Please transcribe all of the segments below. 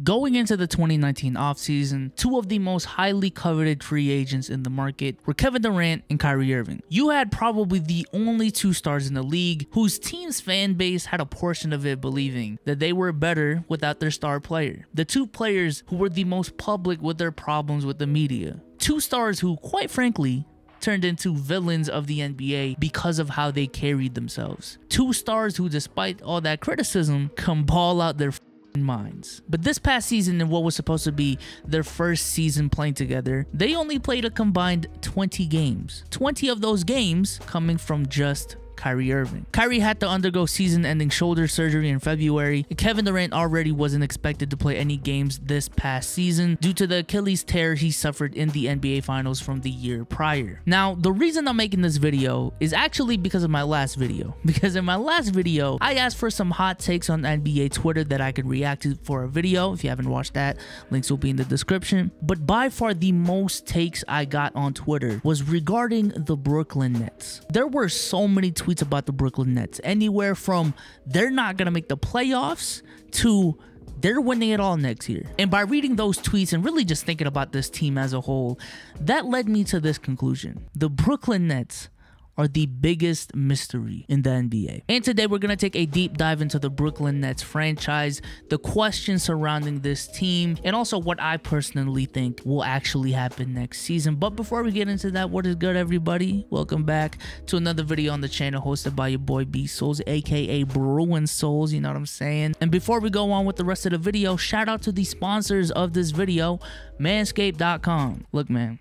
Going into the 2019 offseason, two of the most highly coveted free agents in the market were Kevin Durant and Kyrie Irving. You had probably the only two stars in the league whose team's fan base had a portion of it believing that they were better without their star player. The two players who were the most public with their problems with the media. Two stars who, quite frankly, turned into villains of the NBA because of how they carried themselves. Two stars who, despite all that criticism, can ball out their minds. But this past season, in what was supposed to be their first season playing together, they only played a combined 20 games. 20 of those games coming from just Kyrie Irving. Kyrie had to undergo season-ending shoulder surgery in February. Kevin Durant already wasn't expected to play any games this past season due to the Achilles tear he suffered in the NBA Finals from the year prior. Now, the reason I'm making this video is actually because of my last video. Because in my last video, I asked for some hot takes on NBA Twitter that I could react to for a video. If you haven't watched that, links will be in the description. But by far the most takes I got on Twitter was regarding the Brooklyn Nets. There were so many tweets about the Brooklyn Nets, anywhere from they're not gonna make the playoffs to they're winning it all next year. And by reading those tweets and really just thinking about this team as a whole, that led me to this conclusion: the Brooklyn Nets are the biggest mystery in the NBA. And today we're gonna take a deep dive into the Brooklyn Nets franchise, the questions surrounding this team, and also what I personally think will actually happen next season. But before we get into that, what is good, everybody? Welcome back to another video on the channel hosted by your boy B Souls, aka Bruin Souls, you know what I'm saying? And before we go on with the rest of the video, shout out to the sponsors of this video, manscaped.com. Look, man,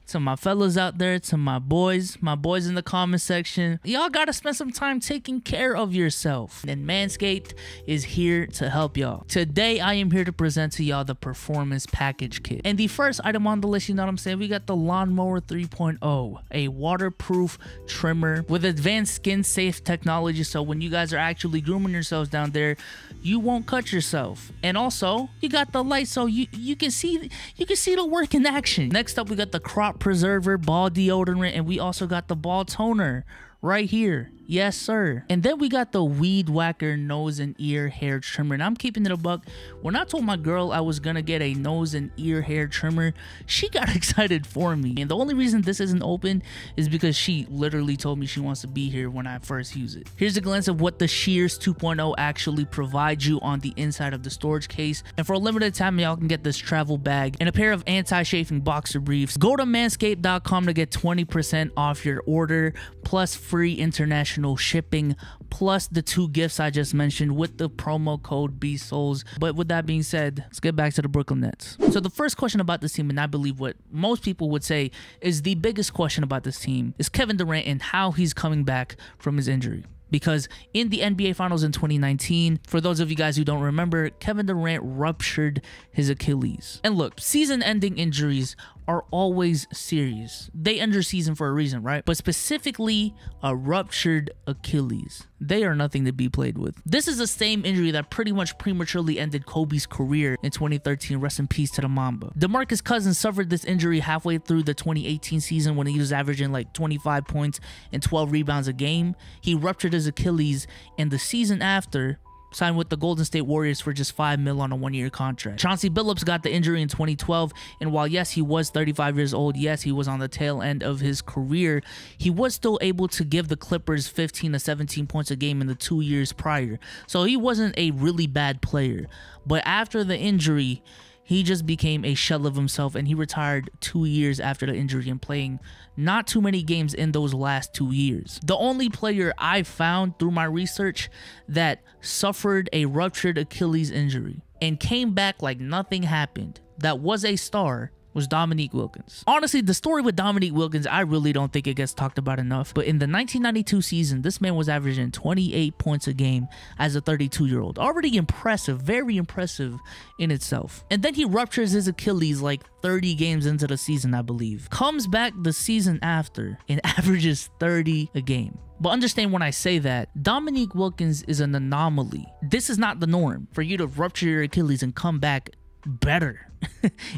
to my fellas out there, to my boys in the comment section, y'all gotta spend some time taking care of yourself, and Manscaped is here to help y'all. Today I am here to present to y'all the Performance Package Kit, and the first item on the list, you know what I'm saying, we got the Lawnmower 3.0, a waterproof trimmer with advanced skin safe technology, so when you guys are actually grooming yourselves down there, you won't cut yourself. And also you got the light, so you can see the work in action. Next up, we got the Crop Preserver ball deodorant, and we also got the ball toner right here. Yes, sir. And then we got the Weed Whacker nose and ear hair trimmer. And I'm keeping it a buck. When I told my girl I was gonna get a nose and ear hair trimmer, she got excited for me. And the only reason this isn't open is because she literally told me she wants to be here when I first use it. Here's a glance of what the Shears 2.0 actually provides you on the inside of the storage case. And for a limited time, y'all can get this travel bag and a pair of anti-chafing boxer briefs. Go to manscaped.com to get 20% off your order, plus free international shipping, plus the two gifts I just mentioned with the promo code BSouls. But with that being said, let's get back to the Brooklyn Nets. So the first question about this team, and I believe what most people would say is the biggest question about this team, is Kevin Durant and how he's coming back from his injury. Because in the NBA Finals in 2019, for those of you guys who don't remember, Kevin Durant ruptured his Achilles. And look, season-ending injuries are always serious. They end your season for a reason, right? But specifically, a ruptured Achilles, they are nothing to be played with. This is the same injury that pretty much prematurely ended Kobe's career in 2013. Rest in peace to the Mamba. DeMarcus Cousins suffered this injury halfway through the 2018 season when he was averaging like 25 points and 12 rebounds a game. He ruptured his Achilles, and the season after, signed with the Golden State Warriors for just $5 million on a one-year contract. Chauncey Billups got the injury in 2012, and while yes, he was 35 years old, yes, he was on the tail end of his career, he was still able to give the Clippers 15 to 17 points a game in the 2 years prior. So he wasn't a really bad player. But after the injury, he just became a shell of himself, and he retired 2 years after the injury and playing not too many games in those last 2 years. The only player I found through my research that suffered a ruptured Achilles injury and came back like nothing happened, that was a star, was Dominique Wilkins. Honestly, the story with Dominique Wilkins, I really don't think it gets talked about enough. But in the 1992 season, this man was averaging 28 points a game as a 32-year-old. Already impressive, very impressive in itself. And then he ruptures his Achilles like 30 games into the season, I believe. Comes back the season after and averages 30 a game. But understand when I say that, Dominique Wilkins is an anomaly. This is not the norm for you to rupture your Achilles and come back better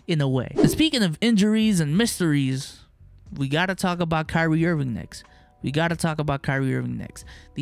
in a way. And speaking of injuries and mysteries, we got to talk about Kyrie Irving next. The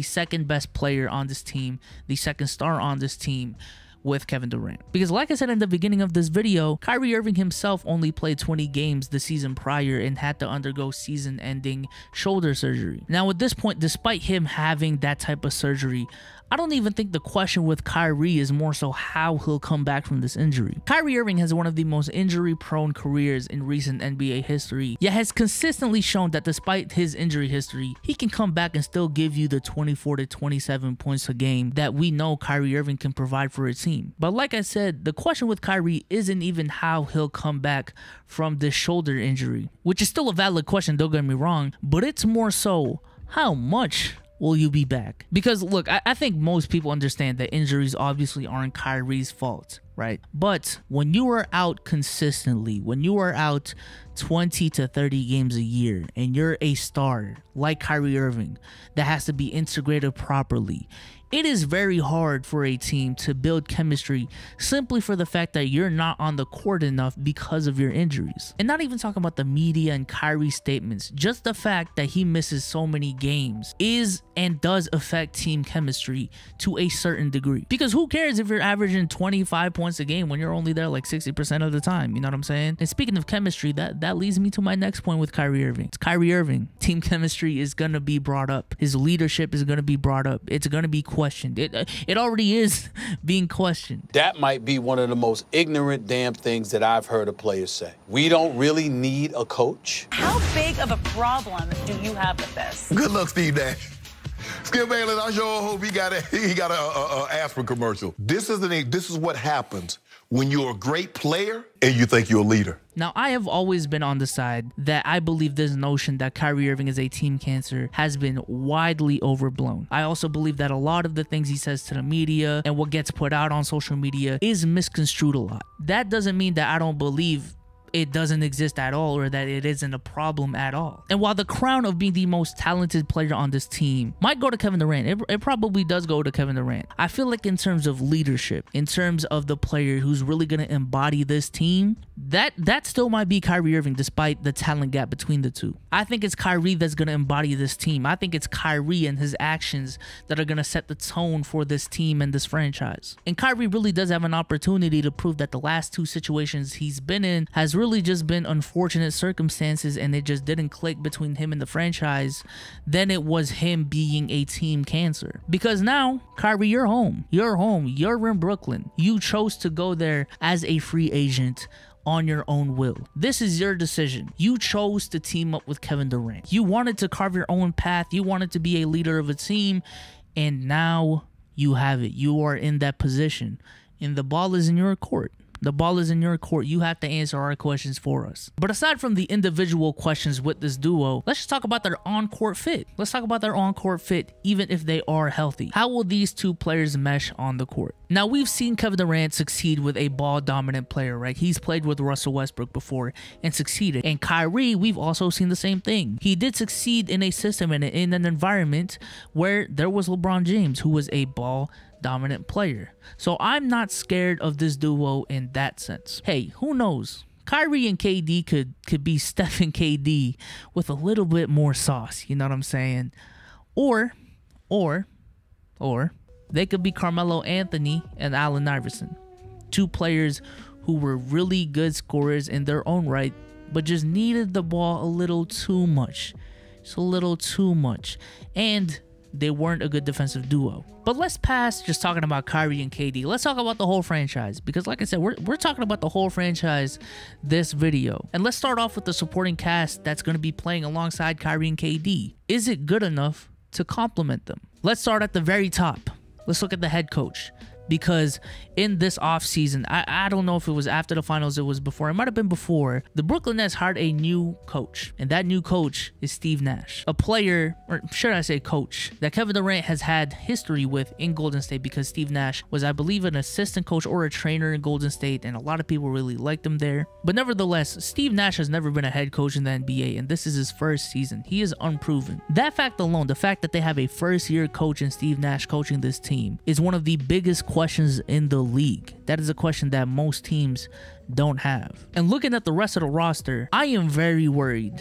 second best player on this team, the second star on this team. with Kevin Durant. Because like I said in the beginning of this video, Kyrie Irving himself only played 20 games the season prior and had to undergo season-ending shoulder surgery. Now at this point, despite him having that type of surgery, I don't even think the question with Kyrie is more so how he'll come back from this injury. Kyrie Irving has one of the most injury-prone careers in recent NBA history, yet has consistently shown that despite his injury history, he can come back and still give you the 24 to 27 points a game that we know Kyrie Irving can provide for a team. But like I said, the question with Kyrie isn't even how he'll come back from this shoulder injury, which is still a valid question, don't get me wrong, but it's more so how much will you be back? Because look, I think most people understand that injuries obviously aren't Kyrie's fault, right? But when you are out consistently, when you are out 20 to 30 games a year and you're a star like Kyrie Irving that has to be integrated properly, it is very hard for a team to build chemistry simply for the fact that you're not on the court enough because of your injuries. And not even talking about the media and Kyrie statements, just the fact that he misses so many games is and does affect team chemistry to a certain degree. Because who cares if you're averaging 25 points a game when you're only there like 60% of the time, you know what I'm saying? And speaking of chemistry, that leads me to my next point with Kyrie Irving. It's Kyrie Irving. Team chemistry is going to be brought up. His leadership is going to be brought up. It's going to be questioned. It already is being questioned. That might be one of the most ignorant damn things that I've heard a player say. We don't really need a coach. How big of a problem do you have with this? Good luck, Steve Nash. Skip Bayless, I sure hope he got a aspirin commercial. This is what happens when you're a great player and you think you're a leader. Now, I have always been on the side that I believe this notion that Kyrie Irving is a team cancer has been widely overblown. I also believe that a lot of the things he says to the media and what gets put out on social media is misconstrued a lot. That doesn't mean that I don't believe it doesn't exist at all or that it isn't a problem at all. And while the crown of being the most talented player on this team might go to Kevin Durant, it probably does go to Kevin Durant. I feel like in terms of leadership, in terms of the player who's really going to embody this team, that still might be Kyrie Irving despite the talent gap between the two. I think it's Kyrie that's going to embody this team. I think it's Kyrie and his actions that are going to set the tone for this team and this franchise. And Kyrie really does have an opportunity to prove that the last two situations he's been in has really just been unfortunate circumstances and it just didn't click between him and the franchise. Then it was him being a team cancer. Because now, Kyrie, you're home. You're home. You're in Brooklyn. You chose to go there as a free agent on your own will. This is your decision. You chose to team up with Kevin Durant. You wanted to carve your own path. You wanted to be a leader of a team, and now you have it. You are in that position, and the ball is in your court. The ball is in your court. You have to answer our questions for us. But aside from the individual questions with this duo, let's just talk about their on-court fit. Let's talk about their on-court fit, even if they are healthy. How will these two players mesh on the court? Now, we've seen Kevin Durant succeed with a ball-dominant player, right? He's played with Russell Westbrook before and succeeded. And Kyrie, we've also seen the same thing. He did succeed in a system and in an environment where there was LeBron James, who was a ball-dominant player. So I'm not scared of this duo in that sense. Hey, who knows? Kyrie and KD could be Steph and KD with a little bit more sauce, you know what I'm saying? Or they could be Carmelo Anthony and Allen Iverson. Two players who were really good scorers in their own right, but just needed the ball a little too much. Just a little too much. And they weren't a good defensive duo. But let's pass just talking about Kyrie and KD. Let's talk about the whole franchise. Because like I said, we're talking about the whole franchise this video. And let's start off with the supporting cast that's going to be playing alongside Kyrie and KD. Is it good enough to complement them? Let's start at the very top. Let's look at the head coach. Because in this offseason, I don't know if it was after the finals, it was before, it might have been before, the Brooklyn Nets hired a new coach. And that new coach is Steve Nash, a player, or should I say coach, that Kevin Durant has had history with in Golden State because Steve Nash was, I believe, an assistant coach or a trainer in Golden State, and a lot of people really liked him there. But nevertheless, Steve Nash has never been a head coach in the NBA, and this is his first season. He is unproven. That fact alone, the fact that they have a first-year coach in Steve Nash coaching this team, is one of the biggest questions in the league. That is a question that most teams don't have. And looking at the rest of the roster, I am very worried.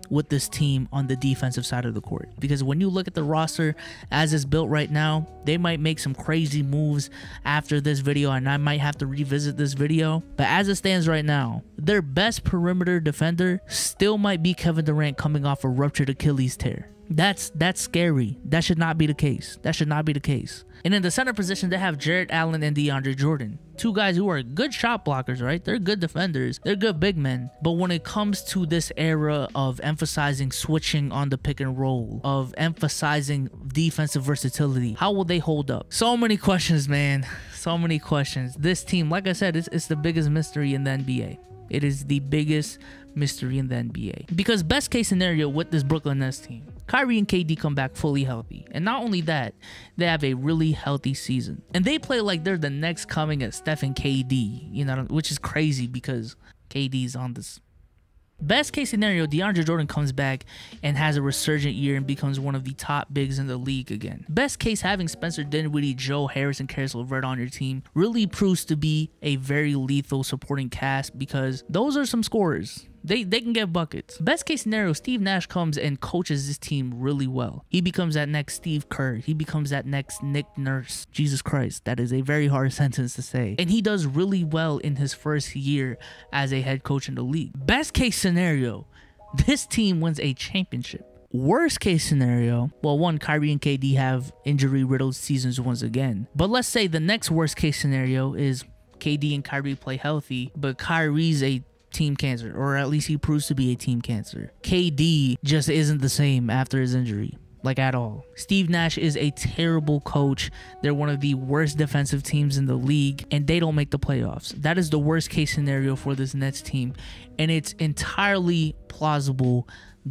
with this team on the defensive side of the court. Because when you look at the roster as it's built right now, they might make some crazy moves after this video, and I might have to revisit this video. But as it stands right now, their best perimeter defender still might be Kevin Durant coming off a ruptured Achilles tear. That's scary. That should not be the case. That should not be the case. And in the center position, they have Jarrett Allen and DeAndre Jordan. Two guys who are good shot blockers, right? They're good defenders. They're good big men. But when it comes to this era of emphasizing switching on the pick and roll, of emphasizing defensive versatility, how will they hold up? So many questions, man. So many questions. This team, like I said, it's the biggest mystery in the NBA. It is the biggest mystery in the NBA. Because best case scenario with this Brooklyn Nets team, Kyrie and KD come back fully healthy. And not only that, they have a really healthy season. And they play like they're the next coming of Steph and KD, you know, which is crazy because KD's on this. Best case scenario, DeAndre Jordan comes back and has a resurgent year and becomes one of the top bigs in the league again. Best case, having Spencer Dinwiddie, Joe Harris, and Karis LeVert on your team really proves to be a very lethal supporting cast because those are some scorers. They can get buckets. Best case scenario, Steve Nash comes and coaches this team really well. He becomes that next Steve Kerr. He becomes that next Nick Nurse. Jesus Christ, that is a very hard sentence to say. And he does really well in his first year as a head coach in the league. Best case scenario, this team wins a championship. Worst case scenario, well, one, Kyrie and KD have injury-riddled seasons once again. But let's say the next worst case scenario is KD and Kyrie play healthy, but Kyrie's a team cancer, or at least he proves to be a team cancer. KD just isn't the same after his injury, like at all. Steve Nash is a terrible coach. They're one of the worst defensive teams in the league, and they don't make the playoffs. That is the worst case scenario for this Nets team, and it's entirely plausible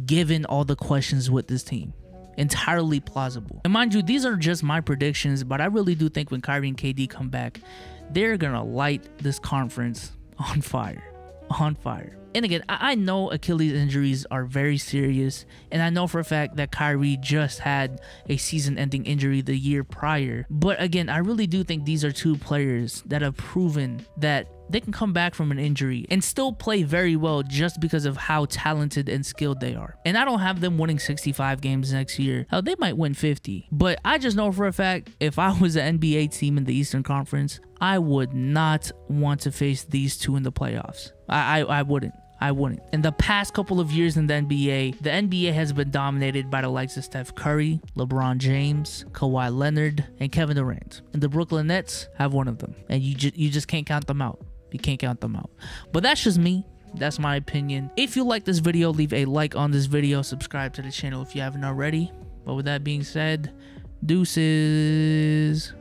given all the questions with this team. Entirely plausible. And mind you, these are just my predictions, but I really do think when Kyrie and KD come back, they're gonna light this conference on fire. On fire. And again, I know Achilles injuries are very serious, and I know for a fact that Kyrie just had a season-ending injury the year prior. But again, I really do think these are two players that have proven that they can come back from an injury and still play very well just because of how talented and skilled they are. And I don't have them winning 65 games next year. Hell, they might win 50. But I just know for a fact, if I was an NBA team in the Eastern Conference, I would not want to face these two in the playoffs. I wouldn't. I wouldn't. In the past couple of years in the NBA has been dominated by the likes of Steph Curry, LeBron James, Kawhi Leonard, and Kevin Durant. And the Brooklyn Nets have one of them. And you just can't count them out. You can't count them out. But that's just me. That's my opinion. If you like this video, leave a like on this video. Subscribe to the channel if you haven't already. But with that being said, deuces.